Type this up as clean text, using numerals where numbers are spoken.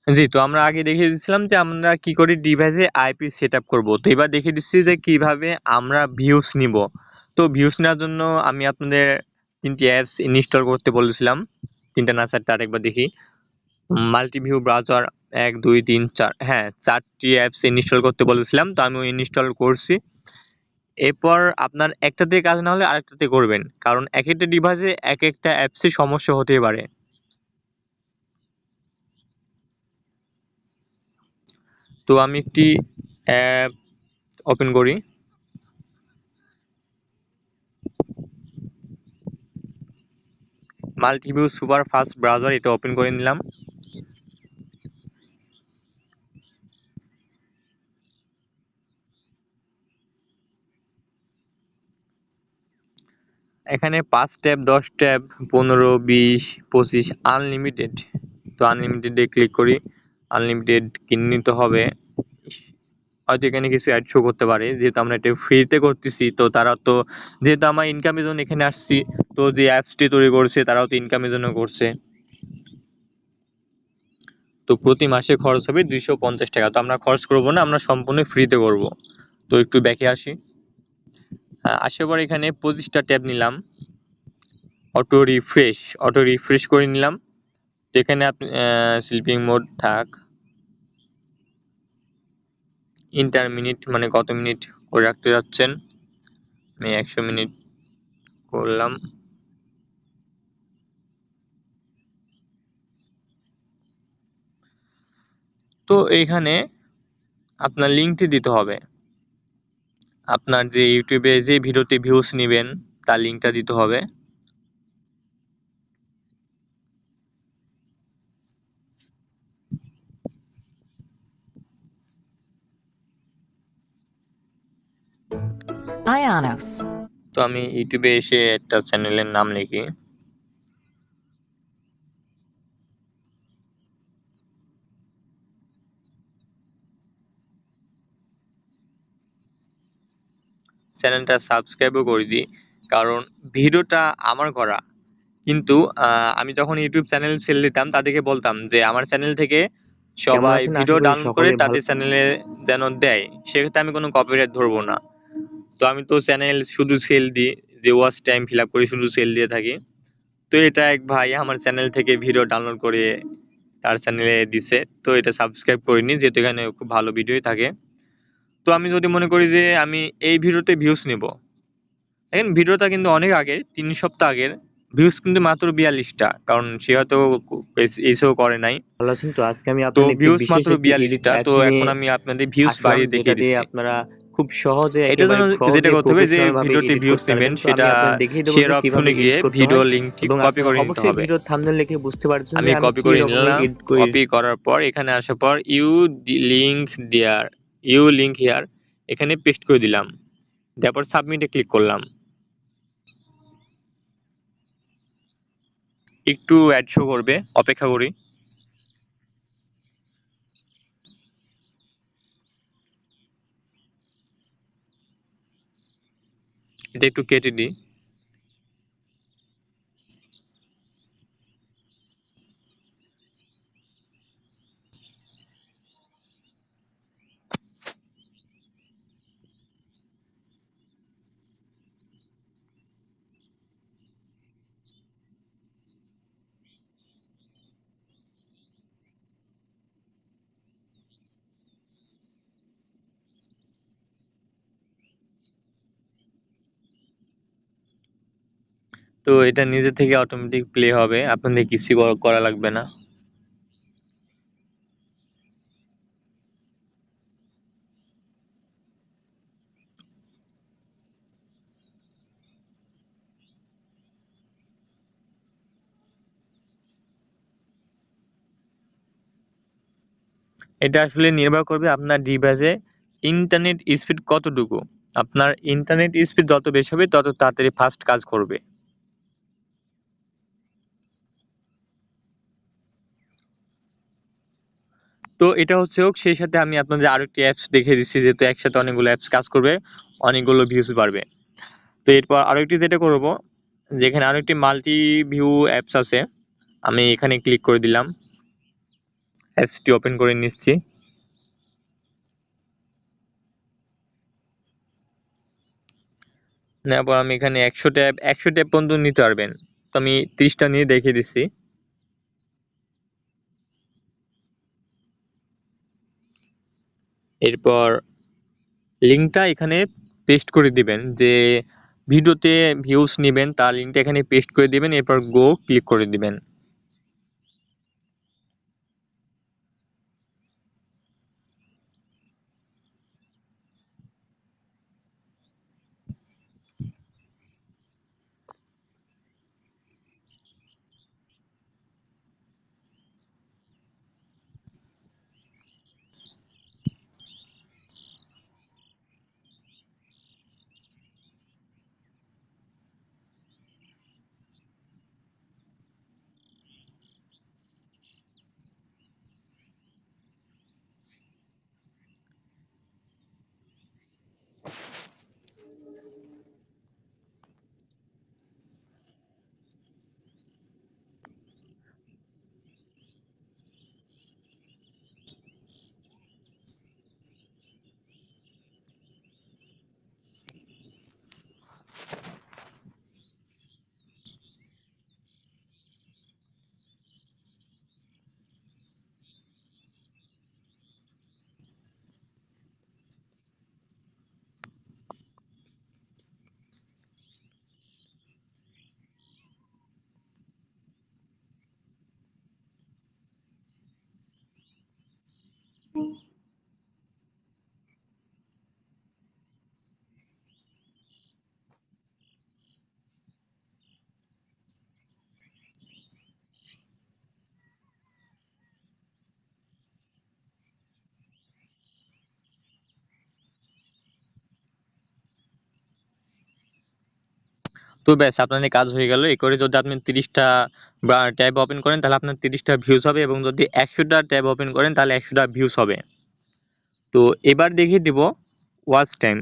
জি, তো আমরা আগে দেখিয়ে দিচ্ছিলাম যে আমরা কি করে ডিভাইসে আইপি সেটআপ করব। তো এবার দেখিয়ে দিচ্ছি যে কিভাবে আমরা ভিউজ নিব। তো ভিউজ নেওয়ার জন্য আমি আপনাদের ৩টি অ্যাপস ইনস্টল করতে বলেছিলাম। ৩টা না ৪টা আরেকবার দেখি। মাল্টিভিউ ব্রাউজার ১, ২, ৩, ৪ হ্যাঁ ৪টি অ্যাপস ইনস্টল করতে বলেছিলাম। তো আমিও ইনস্টল করছি। এরপর আপনার একটাতে কাজ না হলে আরেকটাতে করবেন। কারণ একেকটা ডিভাইসে একেকটা অ্যাপসে সমস্যা হতেই পারে। তো আমি একটি অ্যাপ ওপেন করি। মাল্টিভিউ সুপার ফাস্ট ব্রাউজার এটা ওপেন করে নিলাম। এখানে ৫ ট্যাব, ১০ ট্যাব, ১৫, ২০, ২৫ আনলিমিটেড। তো আনলিমিটেডে ক্লিক করি। আনলিমিটেড কিনে নিতে হবে। হয়তো এখানে কিছু অ্যাড শো করতে পারে, যেহেতু আমরা এটা ফ্রিতে করতেছি। তো তারা তো যেহেতু আমার ইনকামের জন্য এখানে আসছি, তো যে অ্যাপসটি তৈরি করছে তারাও তো ইনকামের জন্য করছে। তো প্রতি মাসে খরচ হবে ২৫০ টাকা। তো আমরা খরচ করব না, আমরা সম্পূর্ণ ফ্রিতে করব। তো একটু ব্যাকে আসি। আসার পর এখানে ২৫টা ট্যাব নিলাম। অটো রিফ্রেশ করে নিলাম। তো এখানে আপনি স্লিপিং মোড থাক, ইন্টার মিনিট মানে কত মিনিট করে রাখতে যাচ্ছেন। আমি ১০০ মিনিট করলাম। তো এইখানে আপনার লিঙ্কটি দিতে হবে। আপনার যে ইউটিউবে যে ভিডিওতে ভিউজ নেবেন তার লিঙ্কটা দিতে হবে। তো আমি ইউটিউবে এসে একটা চ্যানেলের নাম লিখি। চ্যানেলটা সাবস্ক্রাইবও করে দিই, কারণ ভিডিওটা আমার করা। কিন্তু আমি যখন ইউটিউব চ্যানেল ছেড়ে দিতাম তাদেরকে বলতাম যে আমার চ্যানেল থেকে সবাই ভিডিও ডাউনলোড করে তাদের চ্যানেলে যেন দেয়, সেক্ষেত্রে আমি কোনো কপিরাইট ধরবো না। তো আমি তো চ্যানেল শুধু সেল দিই, যে ওয়াচ টাইম ফিল আপ করি শুধু সেল দিয়ে থাকি। তো এটা এক ভাই আমার চ্যানেল থেকে ভিডিও ডাউনলোড করে তার চ্যানেলে দিছে। তো এটা সাবস্ক্রাইব করিনি, যেহেতু এখানে খুব ভালো ভিডিওই থাকে। তো আমি যদি মনে করি যে আমি এই ভিডিওতে ভিউজ নেব, দেখেন ভিডিওটা কিন্তু অনেক আগের, ৩ সপ্তাহ আগের। ভিউজ কিন্তু মাত্র ৪২টা, কারণ সে হয়তো এসেও করে নাই। ভালো আছেন। তো আজকে আমি তো আপনাদের একটি ভিউজ বিশেষ মাত্র একটি এডিট ৪২টা। তো অ্যাপস নিয়ে এখন আমি আপনাদের ভিউজ আসলাম, বাড়িয়ে যেটা দেখিয়ে দিয়ে দিচ্ছি। আপনারা খুব সহজে এটার একেবারে জন্য যেটা সহজে করতে হবে যে প্রফেশনাল ভাবে ভিডিওতে এডিট ভিউজ করতে নেবেন, পারবেন। তো আমি সেটা আপনাদের দেখিয়ে দেবো শেয়ার যে কিভাবে অপশনে গিয়ে এডিট করতে ভিডিও হয়, লিঙ্কটি এবং কপি আপনারা করে নিতে অবশ্যই হবে। ভিডিওর থাম্বনেল দেখে বুঝতে পারছেন যে আমি আমি কপি কি করে রকমের নিলাম। এডিট করি। কপি করার পর এখানে আসার পর লিঙ্ক হিয়ার এখানে পেস্ট করে দিলাম। তারপর সাবমিটে ক্লিক করলাম। একটু অ্যাড শো করবে, অপেক্ষা করি। এটা একটু কেটে দিই। তো এটা নিজে থেকে অটোমেটিক প্লে হবে, আপনাদের কিছু করা লাগবে না। এটা আসলে নির্ভর করবে আপনার ডিভাইসে ইন্টারনেট স্পিড কতটুকু। আপনার ইন্টারনেট স্পিড যত বেশি হবে তত তাড়াতাড়ি ফাস্ট কাজ করবে। তো এটা হচ্ছে হোক, সেই সাথে আমি আপনাদের আরো একটি অ্যাপস দেখিয়ে দিচ্ছি, যেহেতু একসাথে অনেকগুলো অ্যাপস কাজ করবে, অনেকগুলো ভিউজ বাড়বে। তো এরপর আরো একটি যেটা করব, যেখানে আরো একটি মাল্টি ভিউ অ্যাপস আছে, আমি এখানে ক্লিক করে দিলাম। অ্যাপসটি ওপেন করে নিচ্ছি। নেওয়ার পর আমি এখানে 100 ট্যাব পর্যন্ত নিতে পারবেন, তো আমি 30টা নিয়ে দেখিয়ে দিচ্ছি। এরপর লিঙ্কটা এখানে পেস্ট করে দিবেন, যে ভিডিওতে ভিউজ নেবেন তার লিঙ্কটা এখানে পেস্ট করে দিবেন, এরপর গো ক্লিক করে দিবেন। তো ব্যাস, আপনাদের কাজ হয়ে গেল। এই করে যদি আপনি 30টা বা ট্যাব ওপেন করেন তাহলে আপনার 30টা ভিউজ হবে, এবং যদি 100টা ট্যাব ওপেন করেন তাহলে 100টা ভিউজ হবে। তো এবার দেখিয়ে দিব ওয়াচ টাইম।